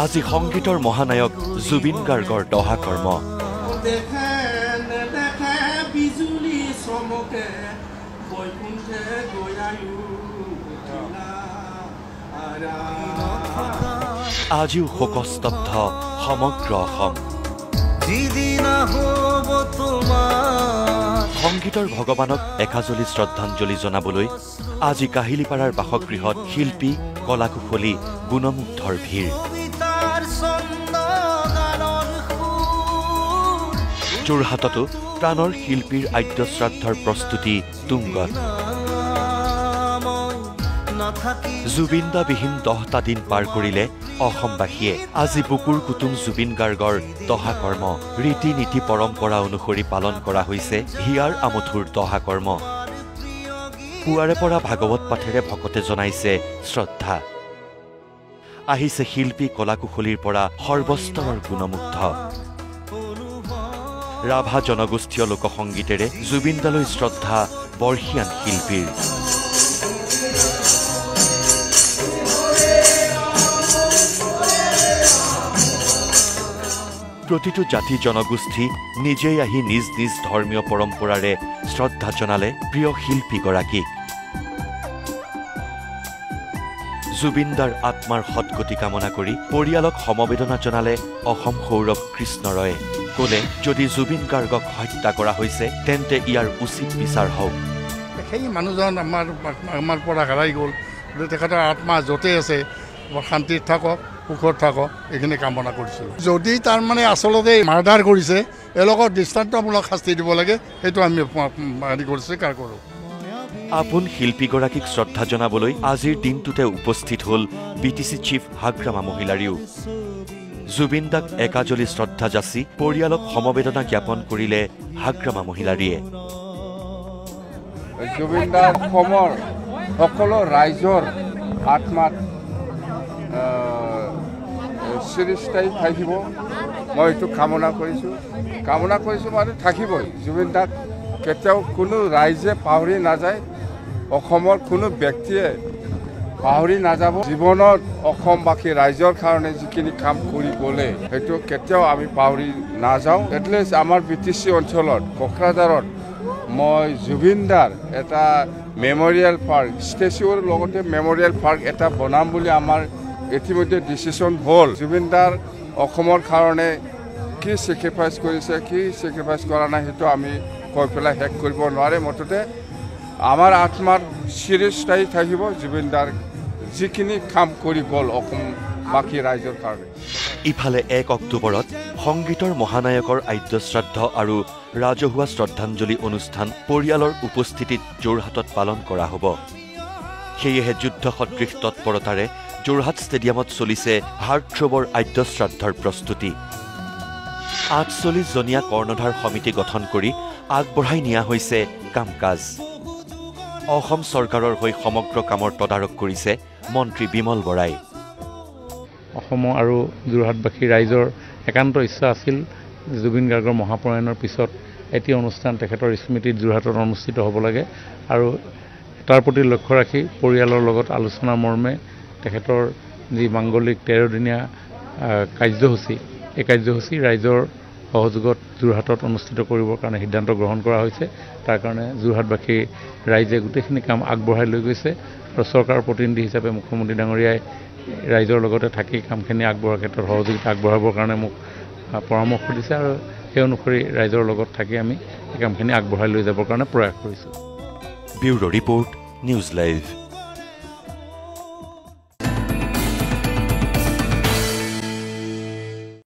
আজি সংগীতৰ মহানায়ক জুবিন গাৰ্গৰ দহা কৰ্ম। আজিও শোকস্তব্ধ সমগ্ৰ অসম। সংগীতৰ ভগৱানক একাজলি শ্ৰদ্ধাঞ্জলি জনাবলৈ আজি কাহিলীপাৰাৰ বাসগৃহত শিল্পী কলাকুশলী গুণমুগ্ধৰ ভিৰ। যোৰহাটতো প্ৰাণৰ শিল্পীৰ আদ্য শ্ৰাদ্ধৰ প্ৰস্তুতি তুংগত। জুবিনদাবিহীন 10টা দিন পাৰ কৰিলে অসমবাসীয়ে। আজি বুকুৰ কুটুম জুবিন গাৰ্গৰ দহা কৰ্ম। ৰীতি নীতি পৰম্পৰা অনুসৰি পালন কৰা হৈছে হিয়াৰ আমঠুৰ দহা কৰ্ম। পুৱাৰে পৰা ভাগৱত পাঠেৰে ভকতে জনাইছে শ্ৰদ্ধা। আহিছে শিল্পী কলাকুশলীৰ পৰা সৰ্বস্তৰৰ গুণমুগ্ধ। ৰাভা জনগোষ্ঠীয় লোকসংগীতেৰে জুবিনদালৈ শ্ৰদ্ধা বৰ্ষিয়ান শিল্পীৰ। প্ৰতিটো জাতি জনগোষ্ঠী নিজেই আহি নিজ নিজ ধৰ্মীয় পৰম্পৰাৰে শ্ৰদ্ধা জনালে প্ৰিয় শিল্পীগৰাকীক। জুবিনদাৰ আত্মাৰ সৎগতি কামনা কৰি পৰিয়ালক সমবেদনা জনালে অসম সৌৰভ কৃষ্ণ ৰয়ে। ক'লে যদি জুবিন গাৰ্গক হত্যা কৰা হৈছে তেন্তে ইয়াৰ উচিত বিচাৰ হওক। সেই মানুহজন আমাৰ পৰা হেৰাই গ'ল। তেখেতৰ আত্মা য'তে আছে শান্তিত থাকক, সুখত থাকক, এইখিনি কামনা কৰিছোঁ। যদি তাৰমানে আচলতে মাৰ্ডাৰ কৰিছে এওঁলোকক দৃষ্টান্তমূলক শাস্তি দিব লাগে, সেইটো আমি হেৰি কৰি স্বীকাৰ কৰোঁ। আপোন শিল্পীগৰাকীক শ্ৰদ্ধা জনাবলৈ আজিৰ দিনটোতে উপস্থিত হ'ল BTC চিফ হাগ্ৰামা মহিলাৰীও। জুবিনদাক একাজলি শ্ৰদ্ধা যাচি পৰিয়ালক সমবেদনা জ্ঞাপন কৰিলে হাগ্ৰামা মহিলাৰীয়ে। জুবিনদাৰ সমৰ সকলো ৰাইজৰ আত্মাত চিৰস্থায়ী থাকিব, মই এইটো কামনা কৰিছোঁ মানে থাকিবই। জুবিনদাক কেতিয়াও কোনো ৰাইজে পাহৰি নাযায়, অসমৰ কোনো ব্যক্তিয়ে পাহৰি নাযাব। জীৱনত অসমবাসী ৰাইজৰ কাৰণে যিখিনি কাম কৰি গ'লে সেইটো কেতিয়াও আমি পাহৰি নাযাওঁ। এটলিষ্ট আমাৰ BTC অঞ্চলত কোকৰাঝাৰত মই জুবিনদাৰ এটা মেমৰিয়েল পাৰ্ক, ষ্টেচুৰ লগতে মেমৰিয়েল পাৰ্ক এটা বনাম বুলি আমাৰ ইতিমধ্যে ডিচিশ্যন হ'ল। জুবিনদাৰ অসমৰ কাৰণে কি চেক্ৰিফাইচ কৰিছে, কি চেক্ৰিফাইচ কৰা নাই, সেইটো আমি কৈ পেলাই শেষ কৰিব নোৱাৰে। মুঠতে আমাৰ আত্মাৰ চিৰস্থায়ী থাকিব জুবিনদাৰ যিখিনি কাম কৰি গ'ল অসমবাসী ৰাইজৰ কাৰণে। ইফালে 1 অক্টোবৰত সংগীতৰ মহানায়কৰ আদ্য শ্ৰাদ্ধ আৰু ৰাজহুৱা শ্ৰদ্ধাঞ্জলি অনুষ্ঠান পৰিয়ালৰ উপস্থিতিত যোৰহাটত পালন কৰা হ'ব। সেয়েহে যুদ্ধ সদৃশ তৎপৰতাৰে যোৰহাট ষ্টেডিয়ামত চলিছে হাৰ্টথ্ৰবৰ আদ্য শ্ৰাদ্ধৰ প্ৰস্তুতি। 48জনীয়া কৰ্ণধাৰ সমিতি গঠন কৰি আগবঢ়াই নিয়া হৈছে কাম কাজ। অসম চৰকাৰৰ হৈ সমগ্ৰ কামৰ তদাৰক কৰিছে মন্ত্ৰী বিমল বৰাই। অসম আৰু যোৰহাটবাসী ৰাইজৰ একান্ত ইচ্ছা আছিল জুবিন গাৰ্গৰ মহাপ্ৰয়াণৰ পিছত এটি অনুষ্ঠান তেখেতৰ স্মৃতিত যোৰহাটত অনুষ্ঠিত হ'ব লাগে, আৰু তাৰ প্ৰতি লক্ষ্য ৰাখি পৰিয়ালৰ লগত আলোচনা মৰ্মে তেখেতৰ যি মাংগলিক 13 দিনীয়া কাৰ্যসূচী, এই কাৰ্যসূচী ৰাইজৰ সহযোগত যোৰহাটত অনুষ্ঠিত কৰিবৰ কাৰণে সিদ্ধান্ত গ্ৰহণ কৰা হৈছে। তাৰ কাৰণে যোৰহাটবাসী ৰাইজে গোটেইখিনি কাম আগবঢ়াই লৈ গৈছে, আৰু চৰকাৰৰ প্ৰতিনিধি হিচাপে মুখ্যমন্ত্ৰী ডাঙৰীয়াই ৰাইজৰ লগতে থাকি কামখিনি আগবঢ়োৱাৰ ক্ষেত্ৰত সহযোগিতা আগবঢ়াবৰ কাৰণে মোক পৰামৰ্শ দিছে, আৰু সেই অনুসৰি ৰাইজৰ লগত থাকি আমি এই কামখিনি আগবঢ়াই লৈ যাবৰ কাৰণে প্ৰয়াস কৰিছোঁ। Bureau report, news live.